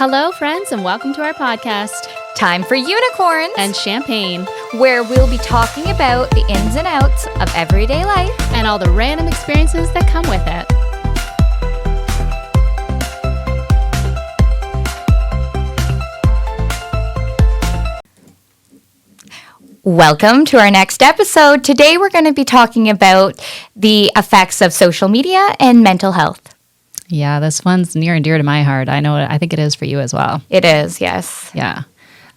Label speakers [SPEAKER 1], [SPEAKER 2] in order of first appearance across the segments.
[SPEAKER 1] Hello, friends, and welcome to our podcast,
[SPEAKER 2] Time for Unicorns,
[SPEAKER 1] and Champagne,
[SPEAKER 2] where we'll be talking about the ins and outs of everyday life
[SPEAKER 1] and all the random experiences that come with it.
[SPEAKER 2] Welcome to our next episode. Today we're going to be talking about the effects of social media and mental health.
[SPEAKER 1] Yeah, this one's near and dear to my heart. I think it is for you as well.
[SPEAKER 2] It is, yes.
[SPEAKER 1] Yeah.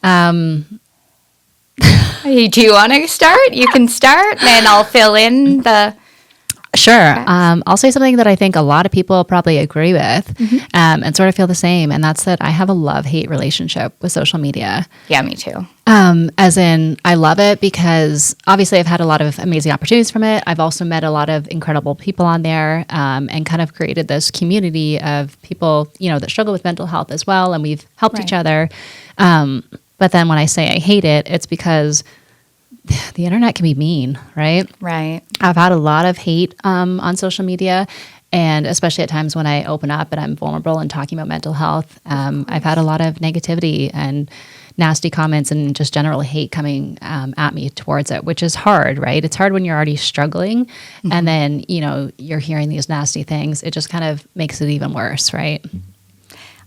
[SPEAKER 2] Do you want to start? You can start, and I'll fill in the...
[SPEAKER 1] Sure. I'll say something that I think a lot of people probably agree with and sort of feel the same. And that's that I have a love-hate relationship with social media.
[SPEAKER 2] Yeah, me too.
[SPEAKER 1] As in, I love it because obviously I've had a lot of amazing opportunities from it. I've also met a lot of incredible people on there and kind of created this community of people, that struggle with mental health as well. And we've helped each other. But then when I say I hate it, it's because the internet can be mean, right?
[SPEAKER 2] Right.
[SPEAKER 1] I've had a lot of hate on social media, and especially at times when I open up and I'm vulnerable and talking about mental health, I've had a lot of negativity and nasty comments and just general hate coming at me towards it, which is hard, right? It's hard when you're already struggling, and then, you're hearing these nasty things. It just kind of makes it even worse, right?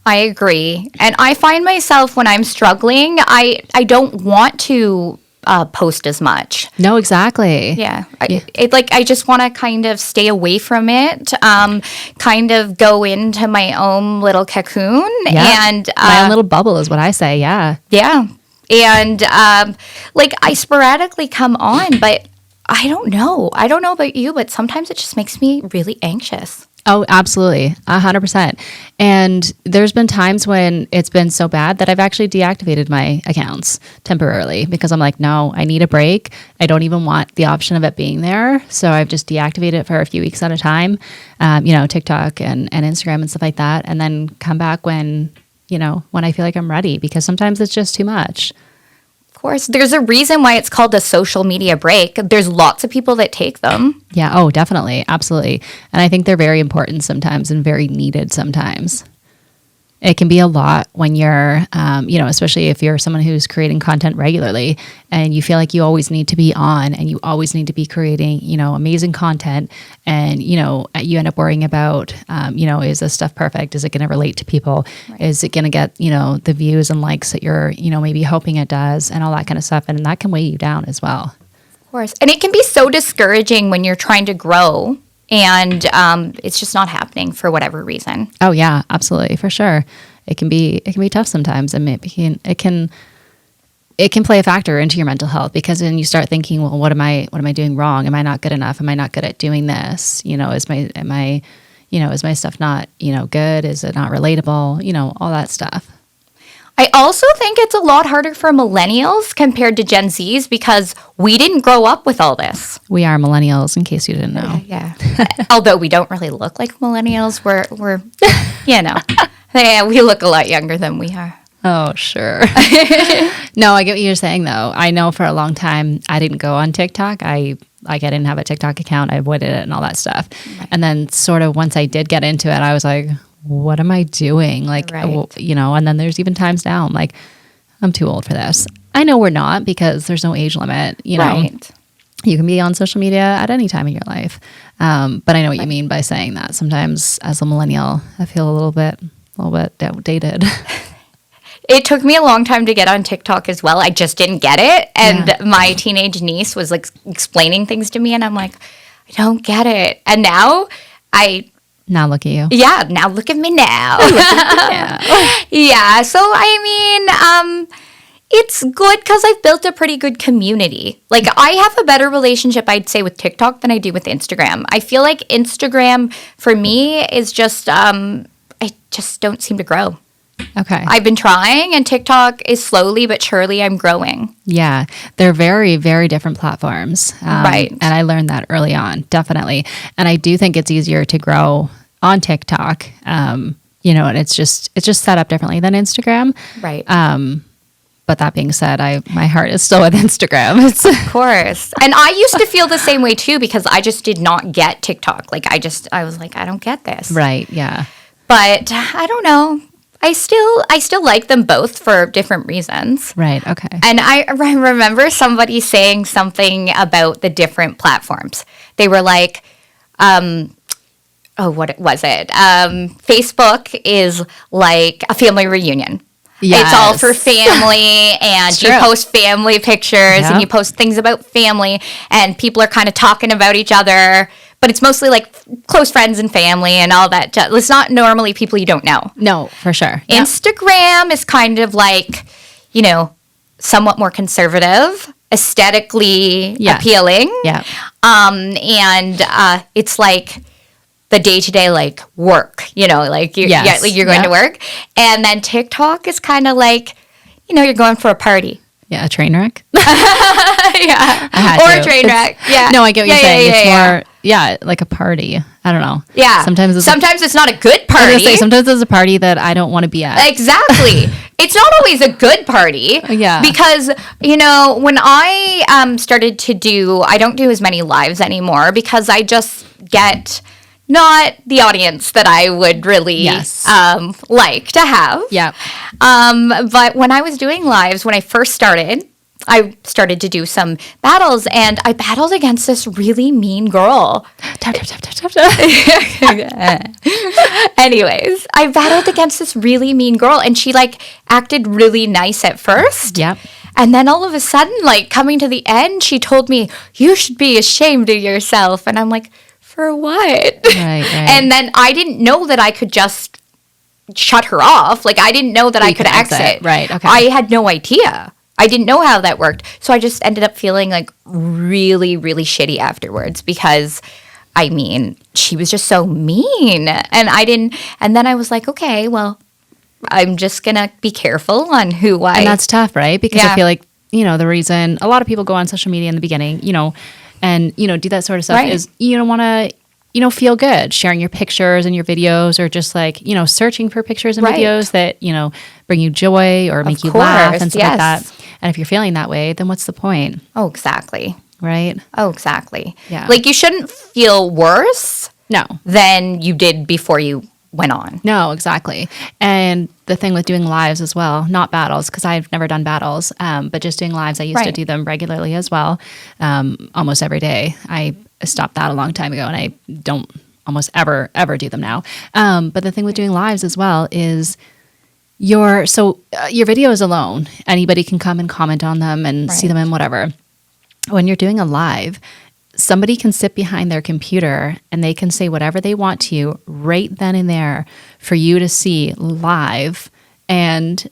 [SPEAKER 2] I agree. And I find myself when I'm struggling, I don't want to post as much.
[SPEAKER 1] No, exactly.
[SPEAKER 2] Yeah. I just want to kind of stay away from it, kind of go into my own little cocoon.
[SPEAKER 1] Yeah.
[SPEAKER 2] And
[SPEAKER 1] my own little bubble is what I say. Yeah.
[SPEAKER 2] Yeah. And I sporadically come on, but I don't know. I don't know about you, but sometimes it just makes me really anxious.
[SPEAKER 1] Oh, absolutely. 100%. And there's been times when it's been so bad that I've actually deactivated my accounts temporarily because I'm like, no, I need a break. I don't even want the option of it being there. So I've just deactivated it for a few weeks at a time, TikTok and Instagram and stuff like that. And then come back when I feel like I'm ready, because sometimes it's just too much.
[SPEAKER 2] Of course, there's a reason why it's called a social media break. There's lots of people that take them.
[SPEAKER 1] Yeah. Oh, definitely. Absolutely. And I think they're very important sometimes and very needed sometimes. It can be a lot when you're, especially if you're someone who's creating content regularly and you feel like you always need to be on and you always need to be creating, amazing content. And, you end up worrying about, is this stuff perfect? Is it going to relate to people? Right. Is it going to get, the views and likes that you're, maybe hoping it does, and all that kind of stuff. And that can weigh you down as well.
[SPEAKER 2] Of course. And it can be so discouraging when you're trying to grow and it's just not happening for whatever reason.
[SPEAKER 1] Oh yeah, absolutely, for sure. It can be tough sometimes, and it can play a factor into your mental health, because then you start thinking, well, what am I doing wrong? Am I not good enough? Am I not good at doing this? Is my stuff not good? Is it not relatable? All that stuff.
[SPEAKER 2] I also think it's a lot harder for millennials compared to Gen Zs because we didn't grow up with all this.
[SPEAKER 1] We are millennials, in case you didn't know.
[SPEAKER 2] Yeah. Although we don't really look like millennials. We're yeah, we look a lot younger than we are.
[SPEAKER 1] Oh, sure. No, I get what you're saying, though. I know for a long time I didn't go on TikTok. I didn't have a TikTok account. I avoided it and all that stuff. Right. And then sort of once I did get into it, I was like, what am I doing? Like, right. And then there's even times now I'm like, I'm too old for this. I know we're not, because there's no age limit,
[SPEAKER 2] Right.
[SPEAKER 1] You can be on social media at any time in your life. But I know what you mean by saying that. Sometimes as a millennial, I feel a little bit outdated.
[SPEAKER 2] It took me a long time to get on TikTok as well. I just didn't get it. And my teenage niece was like explaining things to me, and I'm like, I don't get it. And now
[SPEAKER 1] Now look at you.
[SPEAKER 2] Yeah, now look at me now. Yeah, so it's good because I've built a pretty good community. Like, I have a better relationship, I'd say, with TikTok than I do with Instagram. I feel like Instagram, for me, is just, I just don't seem to grow.
[SPEAKER 1] Okay.
[SPEAKER 2] I've been trying, and TikTok is slowly but surely I'm growing.
[SPEAKER 1] Yeah, they're very, very different platforms.
[SPEAKER 2] Right.
[SPEAKER 1] And I learned that early on, definitely. And I do think it's easier to grow on TikTok, and it's just set up differently than Instagram.
[SPEAKER 2] Right.
[SPEAKER 1] But that being said, my heart is still with Instagram.
[SPEAKER 2] Of course. And I used to feel the same way too, because I just did not get TikTok. Like, I was like, I don't get this.
[SPEAKER 1] Right, yeah.
[SPEAKER 2] But I don't know. I still like them both for different reasons.
[SPEAKER 1] Right. Okay.
[SPEAKER 2] And I remember somebody saying something about the different platforms. They were like, what was it? Facebook is like a family reunion.
[SPEAKER 1] Yes.
[SPEAKER 2] It's all for family, and you
[SPEAKER 1] true.
[SPEAKER 2] post family pictures
[SPEAKER 1] Yep.
[SPEAKER 2] and you post things about family, and people are kind of talking about each other, but it's mostly like close friends and family and all that. It's not normally people you don't know.
[SPEAKER 1] No, for sure. Yep.
[SPEAKER 2] Instagram is kind of like, somewhat more conservative, aesthetically
[SPEAKER 1] Yes.
[SPEAKER 2] appealing.
[SPEAKER 1] Yeah.
[SPEAKER 2] And it's like the day-to-day like work, like
[SPEAKER 1] Yes.
[SPEAKER 2] you're going
[SPEAKER 1] Yeah.
[SPEAKER 2] to work. And then TikTok is kind of like, you're going for a party.
[SPEAKER 1] Yeah. A train wreck.
[SPEAKER 2] Yeah.
[SPEAKER 1] I had
[SPEAKER 2] Or
[SPEAKER 1] to.
[SPEAKER 2] a train
[SPEAKER 1] It's-
[SPEAKER 2] wreck. Yeah.
[SPEAKER 1] No, I get what you're saying. It's
[SPEAKER 2] yeah.
[SPEAKER 1] more, like a party. I don't know.
[SPEAKER 2] Yeah.
[SPEAKER 1] Sometimes it's
[SPEAKER 2] it's not a good
[SPEAKER 1] I was gonna
[SPEAKER 2] party.
[SPEAKER 1] say, sometimes it's a party that I don't want to be at.
[SPEAKER 2] Exactly. It's not always a good party.
[SPEAKER 1] Yeah.
[SPEAKER 2] Because, when I started to I don't do as many lives anymore because I just get not the audience that I would really
[SPEAKER 1] Yes.
[SPEAKER 2] like to have.
[SPEAKER 1] Yeah.
[SPEAKER 2] But when I was doing lives, when I first started, I started to do some battles, and I battled against this really mean girl.
[SPEAKER 1] Tap, tap, tap, tap, tap, tap.
[SPEAKER 2] Anyways, I battled against this really mean girl, and she like acted really nice at first.
[SPEAKER 1] Yep.
[SPEAKER 2] And then all of a sudden, like coming to the end, she told me, "You should be ashamed of yourself." And I'm like, "For what?"
[SPEAKER 1] Right.
[SPEAKER 2] And then I didn't know that I could just shut her off. Like I didn't know that I could
[SPEAKER 1] could exit.
[SPEAKER 2] exit.
[SPEAKER 1] Right, okay.
[SPEAKER 2] I had no idea. I didn't know how that worked. So I just ended up feeling like really, really shitty afterwards because she was just so mean. And then I was like, okay, well, I'm just going to be careful on who I.
[SPEAKER 1] And that's tough, right? Because I
[SPEAKER 2] Yeah.
[SPEAKER 1] feel like, the reason a lot of people go on social media in the beginning, and, do that sort of stuff
[SPEAKER 2] Right.
[SPEAKER 1] is you don't want to, feel good sharing your pictures and your videos or just like, searching for pictures and
[SPEAKER 2] Right.
[SPEAKER 1] videos that, bring you joy or make you laugh
[SPEAKER 2] course,
[SPEAKER 1] and stuff like
[SPEAKER 2] yes.
[SPEAKER 1] that. And if you're feeling that way, then what's the point,
[SPEAKER 2] Oh, exactly.
[SPEAKER 1] right?
[SPEAKER 2] Oh, exactly.
[SPEAKER 1] Yeah.
[SPEAKER 2] Like you shouldn't feel worse
[SPEAKER 1] No.
[SPEAKER 2] than you did before you went on.
[SPEAKER 1] No, exactly. And the thing with doing lives as well, not battles, because I've never done battles, but just doing lives, I used to
[SPEAKER 2] Right.
[SPEAKER 1] do them regularly as well, almost every day. I stopped that a long time ago, and I don't almost ever do them now. But the thing with doing lives as well is your videos alone, anybody can come and comment on them and see
[SPEAKER 2] Right.
[SPEAKER 1] them and whatever. When you're doing a live, somebody can sit behind their computer and they can say whatever they want to you right then and there for you to see live. And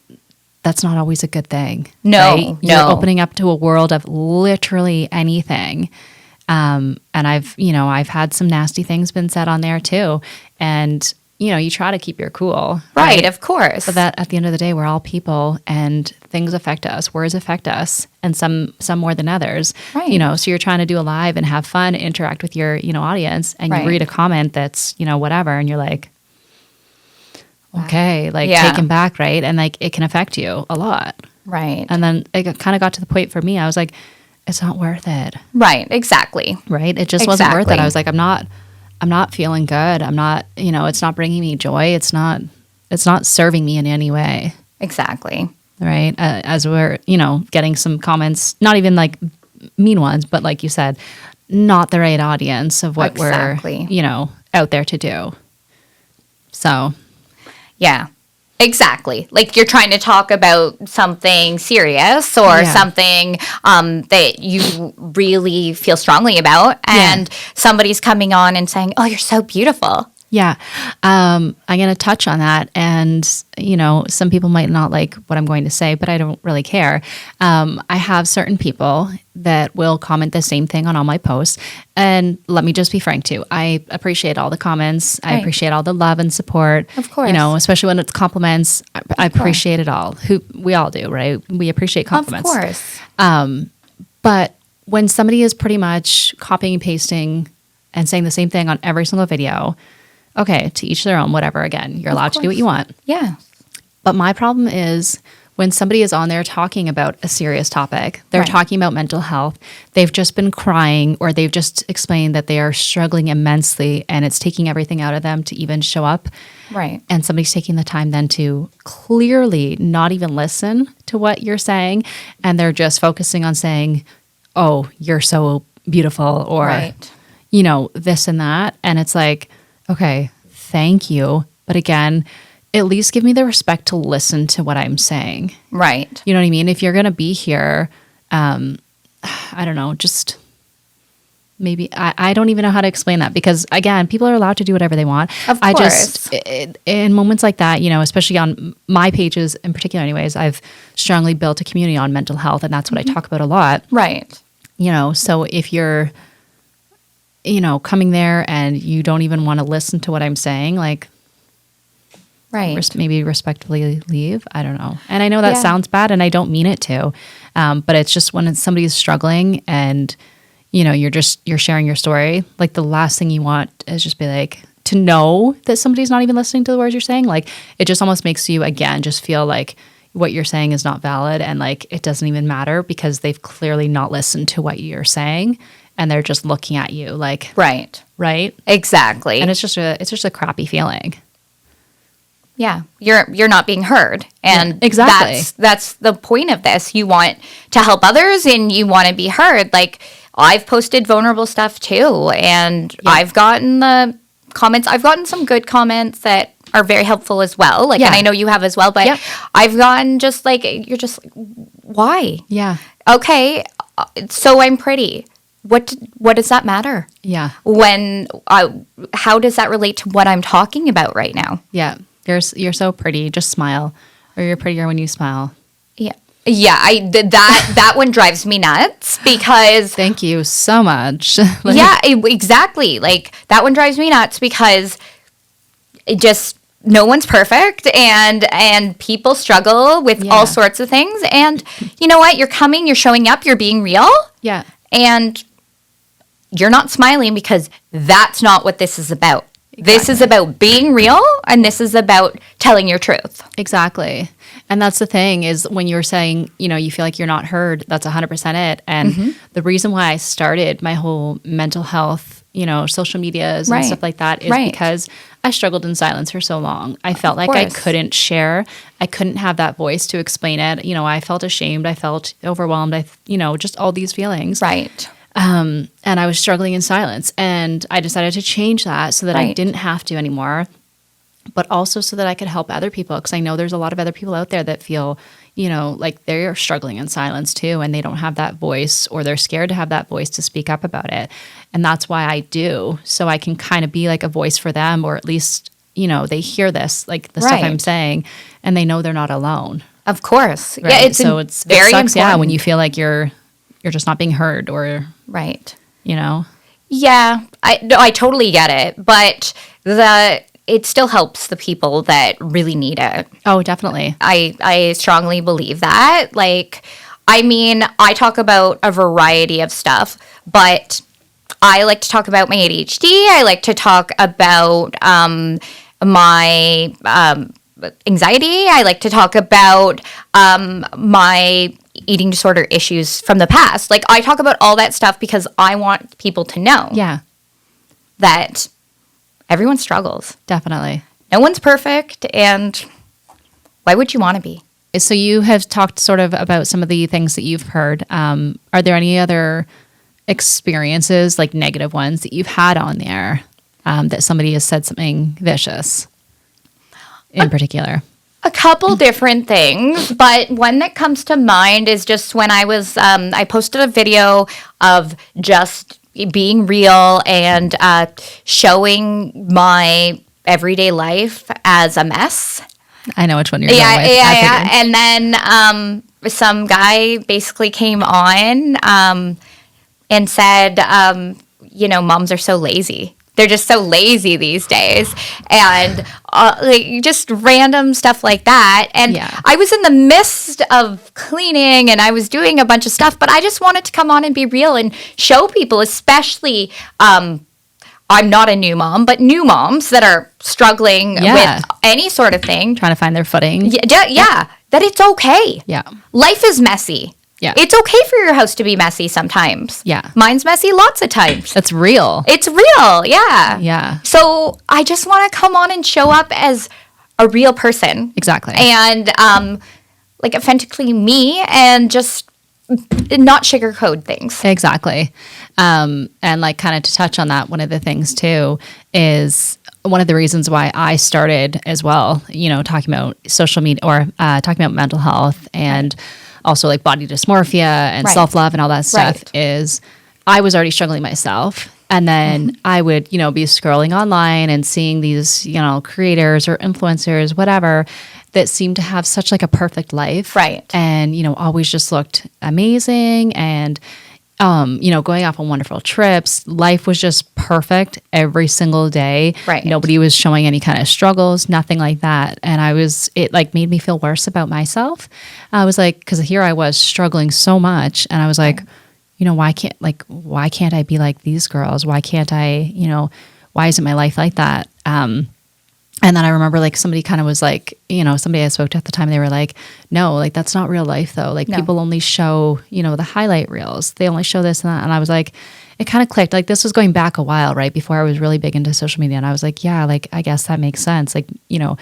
[SPEAKER 1] that's not always a good thing.
[SPEAKER 2] No,
[SPEAKER 1] right? You're
[SPEAKER 2] no.
[SPEAKER 1] opening up to a world of literally anything. And I've had some nasty things been said on there too. And, you try to keep your cool.
[SPEAKER 2] Right, of course.
[SPEAKER 1] But that at the end of the day, we're all people and things affect us. Words affect us, and some more than others.
[SPEAKER 2] Right.
[SPEAKER 1] So you're trying to do a live and have fun, interact with your, audience, and
[SPEAKER 2] Right.
[SPEAKER 1] you read a comment that's, whatever, and you're like, okay, like
[SPEAKER 2] Yeah.
[SPEAKER 1] taken back, right? And like it can affect you a lot.
[SPEAKER 2] Right.
[SPEAKER 1] And then it kind of got to the point for me, I was like, it's not worth it,
[SPEAKER 2] Right, exactly.
[SPEAKER 1] right? It just wasn't worth it.
[SPEAKER 2] Exactly.
[SPEAKER 1] I was like, I'm not feeling good. I'm not, it's not bringing me joy. It's not serving me in any way.
[SPEAKER 2] Exactly.
[SPEAKER 1] Right. As we're, getting some comments, not even like mean ones, but like you said, not the right audience of what
[SPEAKER 2] Exactly.
[SPEAKER 1] we're, out there to do. So,
[SPEAKER 2] Yeah. Exactly. Like you're trying to talk about something serious or
[SPEAKER 1] Yeah.
[SPEAKER 2] something that you really feel strongly about, and somebody's coming on and saying, "Oh, you're so beautiful."
[SPEAKER 1] yeah, I'm going to touch on that. And, some people might not like what I'm going to say, but I don't really care. I have certain people that will comment the same thing on all my posts. And let me just be frank too. I appreciate all the comments. I
[SPEAKER 2] Right.
[SPEAKER 1] appreciate all the love and support.
[SPEAKER 2] Of course.
[SPEAKER 1] Especially when it's compliments. I appreciate it all. We all do, right? We appreciate compliments.
[SPEAKER 2] Of course.
[SPEAKER 1] But when somebody is pretty much copying and pasting and saying the same thing on every single video, okay, to each their own, whatever. Again, you're allowed to do what you want.
[SPEAKER 2] Yeah.
[SPEAKER 1] But my problem is when somebody is on there talking about a serious topic, they're
[SPEAKER 2] Right.
[SPEAKER 1] talking about mental health, they've just been crying or they've just explained that they are struggling immensely and it's taking everything out of them to even show up.
[SPEAKER 2] Right.
[SPEAKER 1] And somebody's taking the time then to clearly not even listen to what you're saying. And they're just focusing on saying, oh, you're so beautiful, or,
[SPEAKER 2] Right.
[SPEAKER 1] you know, this and that. And it's like, okay, thank you. But again, at least give me the respect to listen to what I'm saying.
[SPEAKER 2] Right.
[SPEAKER 1] You know what I mean? If you're going to be here, I don't know, just maybe, I don't even know how to explain that, because again, people are allowed to do whatever they want.
[SPEAKER 2] Of
[SPEAKER 1] I
[SPEAKER 2] course.
[SPEAKER 1] just, in moments like that, you know, especially on my pages in particular anyways, I've strongly built a community on mental health, and that's what I talk about a lot.
[SPEAKER 2] Right.
[SPEAKER 1] You know, so if you're, you know, coming there and you don't even want to listen to what I'm saying, like,
[SPEAKER 2] Right.
[SPEAKER 1] maybe respectfully leave. I don't know. And I know that
[SPEAKER 2] Yeah.
[SPEAKER 1] sounds bad, and I don't mean it to, but it's just when somebody is struggling and, you know, you're sharing your story, like the last thing you want is just be like, to know that somebody's not even listening to the words you're saying. Like, it just almost makes you, again, just feel like what you're saying is not valid, and like it doesn't even matter because they've clearly not listened to what you're saying, and they're just looking at you like,
[SPEAKER 2] Right.
[SPEAKER 1] right?
[SPEAKER 2] Exactly.
[SPEAKER 1] And it's just a crappy feeling.
[SPEAKER 2] Yeah, you're not being heard, and
[SPEAKER 1] Yeah, exactly.
[SPEAKER 2] that's the point of this. You want to help others, and you want to be heard. Like, I've posted vulnerable stuff too, and
[SPEAKER 1] Yeah.
[SPEAKER 2] I've gotten the comments. I've gotten some good comments that are very helpful as well. Like,
[SPEAKER 1] Yeah.
[SPEAKER 2] and I know you have as well. But
[SPEAKER 1] Yep.
[SPEAKER 2] I've gotten just like, you're just like, why?
[SPEAKER 1] Yeah.
[SPEAKER 2] Okay, so I'm pretty. What does that matter?
[SPEAKER 1] Yeah.
[SPEAKER 2] When how does that relate to what I'm talking about right now?
[SPEAKER 1] Yeah. You're so pretty. Just smile. Or you're prettier when you smile.
[SPEAKER 2] Yeah. Yeah, that one drives me nuts because
[SPEAKER 1] Thank you so much. Like,
[SPEAKER 2] yeah, exactly. Like, that one drives me nuts because it just, no one's perfect, and people struggle with
[SPEAKER 1] Yeah.
[SPEAKER 2] all sorts of things, and you know what? You're showing up, you're being real,
[SPEAKER 1] Yeah.
[SPEAKER 2] and you're not smiling because that's not what this is about. This is about being real, and this is about telling your truth.
[SPEAKER 1] Exactly. And that's the thing, is when you're saying, you know, you feel like you're not heard, that's 100% it. And the reason why I started my whole mental health, you know, social medias and
[SPEAKER 2] Right.
[SPEAKER 1] stuff like that is
[SPEAKER 2] Right.
[SPEAKER 1] because I struggled in silence for so long. I felt like I
[SPEAKER 2] course.
[SPEAKER 1] couldn't share. I couldn't have that voice to explain it. You know, I felt ashamed. I felt overwhelmed. You know, just all these feelings.
[SPEAKER 2] Right.
[SPEAKER 1] And I was struggling in silence, and I decided to change that so that I
[SPEAKER 2] Right.
[SPEAKER 1] didn't have to anymore, but also so that I could help other people. Because I know there's a lot of other people out there that feel, you know, like they're struggling in silence too, and they don't have that voice, or they're scared to have that voice to speak up about it. And that's why I do. So I can kind of be like a voice for them, or at least, you know, they hear this, like the stuff I'm
[SPEAKER 2] Right.
[SPEAKER 1] saying, and they know they're not alone.
[SPEAKER 2] Of course.
[SPEAKER 1] Right?
[SPEAKER 2] Yeah, it's
[SPEAKER 1] it
[SPEAKER 2] very
[SPEAKER 1] sucks,
[SPEAKER 2] important.
[SPEAKER 1] yeah, when you feel like you're just not being heard, or,
[SPEAKER 2] Right.
[SPEAKER 1] you know.
[SPEAKER 2] Yeah, I totally get it, but it still helps the people that really need it.
[SPEAKER 1] Oh, definitely.
[SPEAKER 2] I strongly believe that. Like, I mean, I talk about a variety of stuff, but I like to talk about my ADHD. I like to talk about my anxiety. I like to talk about my eating disorder issues from the past. Like, I talk about all that stuff because I want people to know
[SPEAKER 1] Yeah,
[SPEAKER 2] that everyone struggles.
[SPEAKER 1] definitely.
[SPEAKER 2] No one's perfect, and why would you want to be?
[SPEAKER 1] So you have talked sort of about some of the things that you've heard. Are there any other experiences, like negative ones, that you've had on there that somebody has said something vicious in particular?
[SPEAKER 2] A couple different things, but one that comes to mind is just when I was, I posted a video of just being real and showing my everyday life as a mess.
[SPEAKER 1] I know which one you're
[SPEAKER 2] Yeah,
[SPEAKER 1] going with.
[SPEAKER 2] yeah,
[SPEAKER 1] I
[SPEAKER 2] yeah.
[SPEAKER 1] figured.
[SPEAKER 2] And then some guy basically came on and said, you know, moms are so lazy. They're just so lazy these days, and like just random stuff like that. And
[SPEAKER 1] Yeah.
[SPEAKER 2] I was in the midst of cleaning, and I was doing a bunch of stuff, but I just wanted to come on and be real and show people, especially I'm not a new mom, but new moms that are struggling with any sort of thing.
[SPEAKER 1] Trying to find their footing.
[SPEAKER 2] Yeah, that it's okay.
[SPEAKER 1] Yeah.
[SPEAKER 2] Life is messy.
[SPEAKER 1] Yeah.
[SPEAKER 2] It's okay for your house to be messy sometimes.
[SPEAKER 1] Yeah.
[SPEAKER 2] Mine's messy lots of times.
[SPEAKER 1] That's real.
[SPEAKER 2] It's real. Yeah.
[SPEAKER 1] Yeah.
[SPEAKER 2] So I just want to come on and show up as a real person.
[SPEAKER 1] Exactly.
[SPEAKER 2] And like authentically me, and just not sugarcoat things.
[SPEAKER 1] Exactly. And like kind of to touch on that, one of the things too is one of the reasons why I started as well, you know, talking about social media or talking about mental health and also like body dysmorphia and self-love and all that stuff is I was already struggling myself. And then I would, you know, be scrolling online and seeing these, you know, creators or influencers, whatever, that seemed to have such like a perfect life.
[SPEAKER 2] Right.
[SPEAKER 1] And, you know, always just looked amazing and, you know, going off on wonderful trips. Life was just perfect every single day.
[SPEAKER 2] Right.
[SPEAKER 1] Nobody was showing any kind of struggles, nothing like that. And it like made me feel worse about myself. I was like, because here I was struggling so much. And I was like, you know, why can't I be like these girls? Why can't I, you know, why isn't my life like that? And then I remember like somebody kind of was like, you know, somebody I spoke to at the time, they were like, no, like that's not real life though. Like people only show, you know, the highlight reels. They only show this and that. And I was like, it kind of clicked. Like this was going back a while, right? Before I was really big into social media. And I was like, yeah, like I guess that makes sense. Like, you know,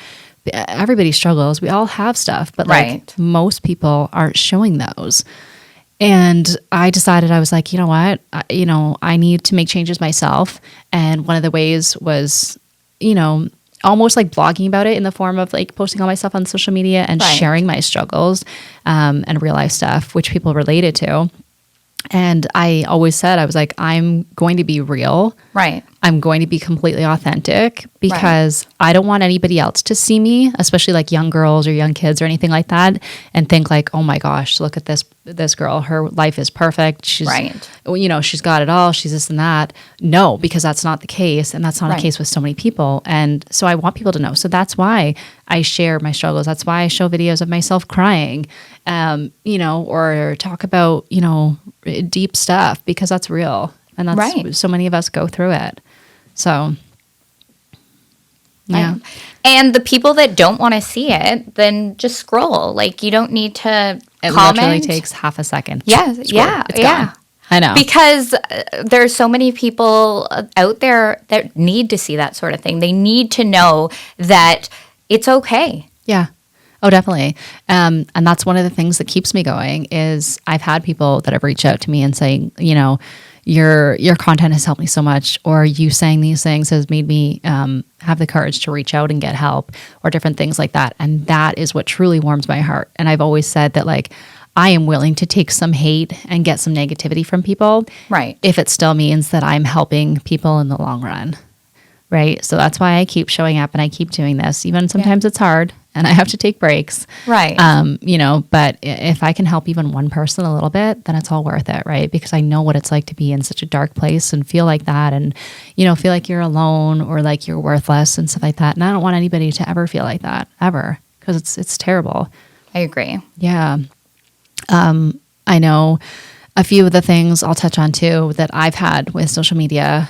[SPEAKER 1] everybody struggles. We all have stuff, but like most people aren't showing those. And I decided, I was like, you know what, I need to make changes myself. And one of the ways was, you know, almost like blogging about it in the form of like posting all my stuff on social media and sharing my struggles and real life stuff, which people related to. And I always said, I was like, I'm going to be real.
[SPEAKER 2] Right.
[SPEAKER 1] I'm going to be completely authentic because I don't want anybody else to see me, especially like young girls or young kids or anything like that, and think like, oh my gosh, look at this girl. Her life is perfect. She's, you know, she's got it all. She's this and that. No, because that's not the case. And that's not the case with so many people. And so I want people to know. So that's why I share my struggles. That's why I show videos of myself crying, you know, or talk about, you know, deep stuff, because that's real. And that's so many of us go through it. So, yeah.
[SPEAKER 2] And the people that don't want to see it, then just scroll. Like you don't need to
[SPEAKER 1] it
[SPEAKER 2] comment.
[SPEAKER 1] Literally takes half a second.
[SPEAKER 2] Yeah.
[SPEAKER 1] It's
[SPEAKER 2] Yeah.
[SPEAKER 1] gone. I know.
[SPEAKER 2] Because there's so many people out there that need to see that sort of thing. They need to know that it's okay.
[SPEAKER 1] Yeah. Oh, definitely. And that's one of the things that keeps me going is I've had people that have reached out to me and saying, you know, your content has helped me so much, or you saying these things has made me have the courage to reach out and get help, or different things like that. And that is what truly warms my heart. And I've always said that like, I am willing to take some hate and get some negativity from people.
[SPEAKER 2] Right.
[SPEAKER 1] If it still means that I'm helping people in the long run. Right. So that's why I keep showing up and I keep doing this. Even sometimes it's hard and I have to take breaks.
[SPEAKER 2] Right.
[SPEAKER 1] You know, but if I can help even one person a little bit, then it's all worth it. Right. Because I know what it's like to be in such a dark place and feel like that, and, you know, feel like you're alone or like you're worthless and stuff like that. And I don't want anybody to ever feel like that ever, because it's terrible.
[SPEAKER 2] I agree.
[SPEAKER 1] Yeah. I know a few of the things I'll touch on too that I've had with social media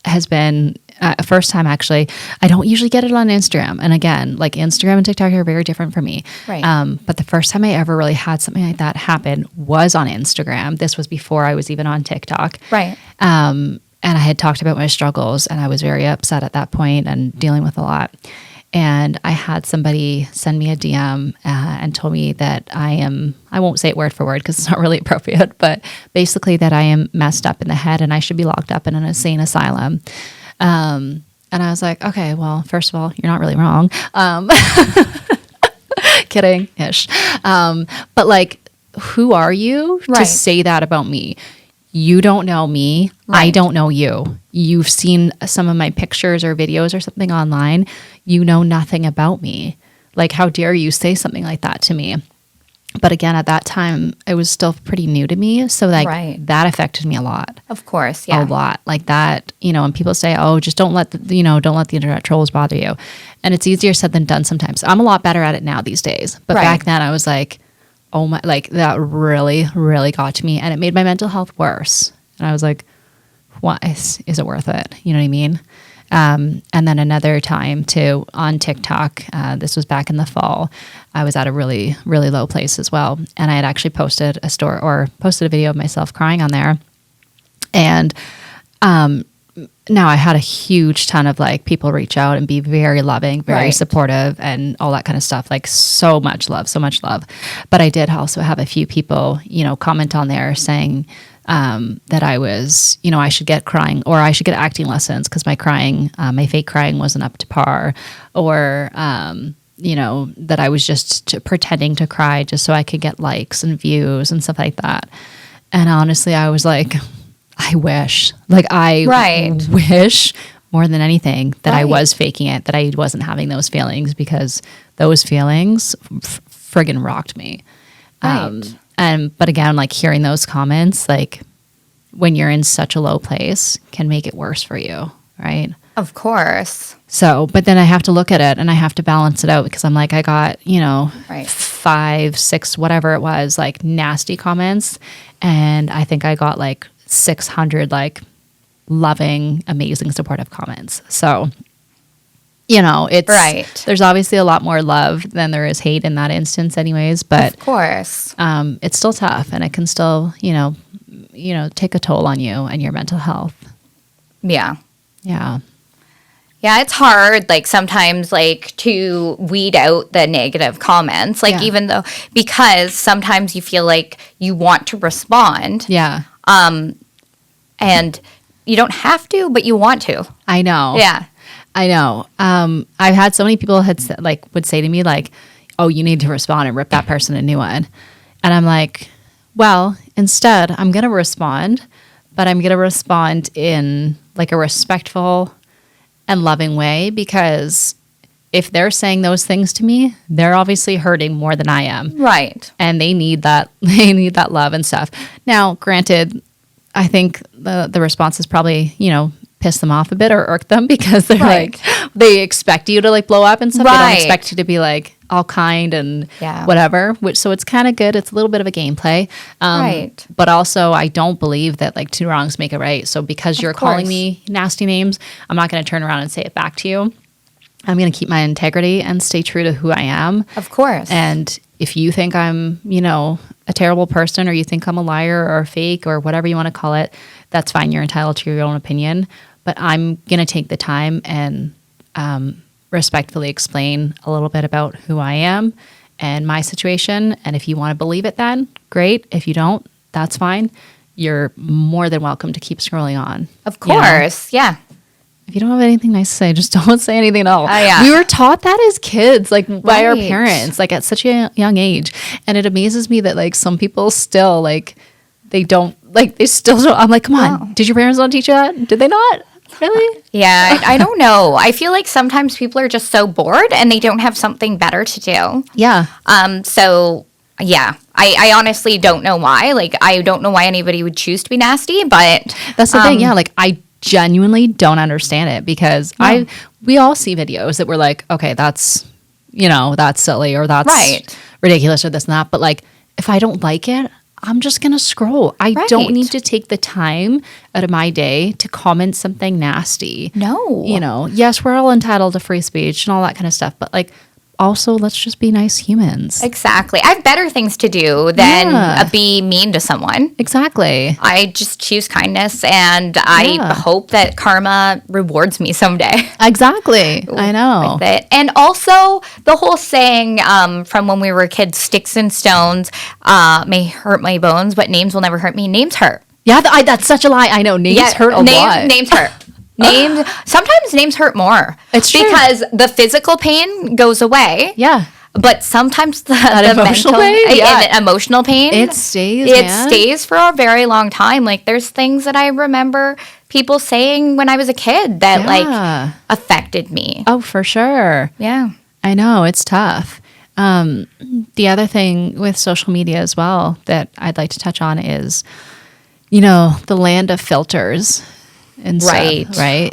[SPEAKER 1] has been first time actually. I don't usually get it on Instagram. And again, like Instagram and TikTok are very different for me.
[SPEAKER 2] Right.
[SPEAKER 1] But the first time I ever really had something like that happen was on Instagram. This was before I was even on TikTok.
[SPEAKER 2] Right.
[SPEAKER 1] And I had talked about my struggles and I was very upset at that point and dealing with a lot. And I had somebody send me a DM and told me that I won't say it word for word because it's not really appropriate, but basically that I am messed up in the head and I should be locked up in an insane asylum. And I was like, okay, well, first of all, you're not really wrong. Kidding-ish. But like, who are you to say that about me? You don't know me. Right. I don't know you. You've seen some of my pictures or videos or something online. You know nothing about me. Like, how dare you say something like that to me? But again, at that time, it was still pretty new to me. So like that affected me a lot.
[SPEAKER 2] Of course. Yeah.
[SPEAKER 1] A lot. Like that, you know, and people say, oh, just don't let the internet trolls bother you. And it's easier said than done sometimes. I'm a lot better at it now these days. But back then I was like, oh my, like that really, really got to me. And it made my mental health worse. And I was like, why is it worth it? You know what I mean? And then another time too on TikTok, this was back in the fall, I was at a really, really low place as well. And I had actually posted a video of myself crying on there. And now I had a huge ton of like people reach out and be very loving, very
[SPEAKER 2] Right.
[SPEAKER 1] supportive and all that kind of stuff. Like so much love. But I did also have a few people, comment on there saying that I was, I should get crying or I should get acting lessons because my fake crying wasn't up to par, or, that I was just pretending to cry just so I could get likes and views and stuff like that. And honestly, I was like, I wish more than anything that I
[SPEAKER 2] Right.
[SPEAKER 1] was faking it, that I wasn't having those feelings, because those feelings friggin' rocked me.
[SPEAKER 2] Right.
[SPEAKER 1] But again, like hearing those comments, like when you're in such a low place can make it worse for you. Right.
[SPEAKER 2] Of course.
[SPEAKER 1] So, but then I have to look at it and I have to balance it out, because I'm like, I got,
[SPEAKER 2] Right.
[SPEAKER 1] 5, 6, whatever it was, like nasty comments. And I think I got like 600 like loving, amazing, supportive comments. So, it's
[SPEAKER 2] Right.
[SPEAKER 1] There's obviously a lot more love than there is hate in that instance anyways, but
[SPEAKER 2] Of course.
[SPEAKER 1] it's still tough, and it can still, take a toll on you and your mental health.
[SPEAKER 2] Yeah.
[SPEAKER 1] Yeah.
[SPEAKER 2] Yeah, it's hard, like, sometimes, like, to weed out the negative comments, like,
[SPEAKER 1] Yeah.
[SPEAKER 2] even though, because sometimes you feel like you want to respond,
[SPEAKER 1] Yeah.
[SPEAKER 2] and you don't have to, but you want to.
[SPEAKER 1] I know.
[SPEAKER 2] Yeah.
[SPEAKER 1] I know. I've had so many people would say to me like, "Oh, you need to respond and rip that person a new one," and I'm like, "Well, instead, I'm gonna respond, but I'm gonna respond in like a respectful and loving way, because if they're saying those things to me, they're obviously hurting more than I am,
[SPEAKER 2] Right.
[SPEAKER 1] and they need that. They need that love and stuff." Now, granted, I think the response is probably, piss them off a bit or irk them, because they're
[SPEAKER 2] Right.
[SPEAKER 1] like, they expect you to like blow up and stuff. They
[SPEAKER 2] Right.
[SPEAKER 1] don't expect you to be like all kind and
[SPEAKER 2] Yeah.
[SPEAKER 1] whatever, so it's kind of good. It's a little bit of a gameplay.
[SPEAKER 2] Right.
[SPEAKER 1] But also I don't believe that like two wrongs make a right. So because you're calling
[SPEAKER 2] course.
[SPEAKER 1] me nasty names, I'm not going to turn around and say it back to you. I'm going to keep my integrity and stay true to who I am.
[SPEAKER 2] Of course.
[SPEAKER 1] And if you think I'm, a terrible person, or you think I'm a liar or a fake or whatever you want to call it, that's fine. You're entitled to your own opinion. But I'm going to take the time and respectfully explain a little bit about who I am and my situation. And if you want to believe it, then great. If you don't, that's fine. You're more than welcome to keep scrolling on.
[SPEAKER 2] Of
[SPEAKER 1] you know?
[SPEAKER 2] course. Yeah.
[SPEAKER 1] If you don't have anything nice to say, just don't say anything at all.
[SPEAKER 2] Yeah.
[SPEAKER 1] We were taught that as kids, like by our
[SPEAKER 2] Right.
[SPEAKER 1] parents, like at such a young age. And it amazes me that like some people still like, they still don't. I'm like, come on,
[SPEAKER 2] Wow.
[SPEAKER 1] did your parents not teach you that? Did they not? Really?
[SPEAKER 2] Yeah. I don't know. I feel like sometimes people are just so bored and they don't have something better to do.
[SPEAKER 1] Yeah.
[SPEAKER 2] So yeah, I honestly don't know why. Like, I don't know why anybody would choose to be nasty, but
[SPEAKER 1] That's the thing. Yeah. Like I genuinely don't understand it, because we all see videos that we're like, okay, that's silly, or that's
[SPEAKER 2] Right.
[SPEAKER 1] ridiculous, or this and that. But like, if I don't like it, I'm just going to scroll. I
[SPEAKER 2] Right.
[SPEAKER 1] don't need to take the time out of my day to comment something nasty.
[SPEAKER 2] no.
[SPEAKER 1] Yes, we're all entitled to free speech and all that kind of stuff, but like, also, let's just be nice humans.
[SPEAKER 2] Exactly. I have better things to do than
[SPEAKER 1] Yeah.
[SPEAKER 2] be mean to someone.
[SPEAKER 1] Exactly.
[SPEAKER 2] I just choose kindness, and I
[SPEAKER 1] Yeah.
[SPEAKER 2] hope that karma rewards me someday.
[SPEAKER 1] Exactly. I know.
[SPEAKER 2] with it. And also the whole saying from when we were kids, sticks and stones may hurt my bones, but names will never hurt me. Names hurt.
[SPEAKER 1] Yeah, that's such a lie. I know. Names hurt a lot.
[SPEAKER 2] Names hurt. Sometimes names hurt more.
[SPEAKER 1] It's true.
[SPEAKER 2] Because the physical pain goes away.
[SPEAKER 1] Yeah.
[SPEAKER 2] But sometimes the
[SPEAKER 1] emotional
[SPEAKER 2] mental
[SPEAKER 1] pain? Yeah.
[SPEAKER 2] and emotional pain,
[SPEAKER 1] It stays,
[SPEAKER 2] It
[SPEAKER 1] man.
[SPEAKER 2] stays for a very long time. Like, there's things that I remember people saying when I was a kid that
[SPEAKER 1] Yeah.
[SPEAKER 2] like affected me.
[SPEAKER 1] Oh, for sure.
[SPEAKER 2] Yeah.
[SPEAKER 1] I know. It's tough. The other thing with social media as well that I'd like to touch on is, the land of filters and
[SPEAKER 2] Right.
[SPEAKER 1] stuff, right?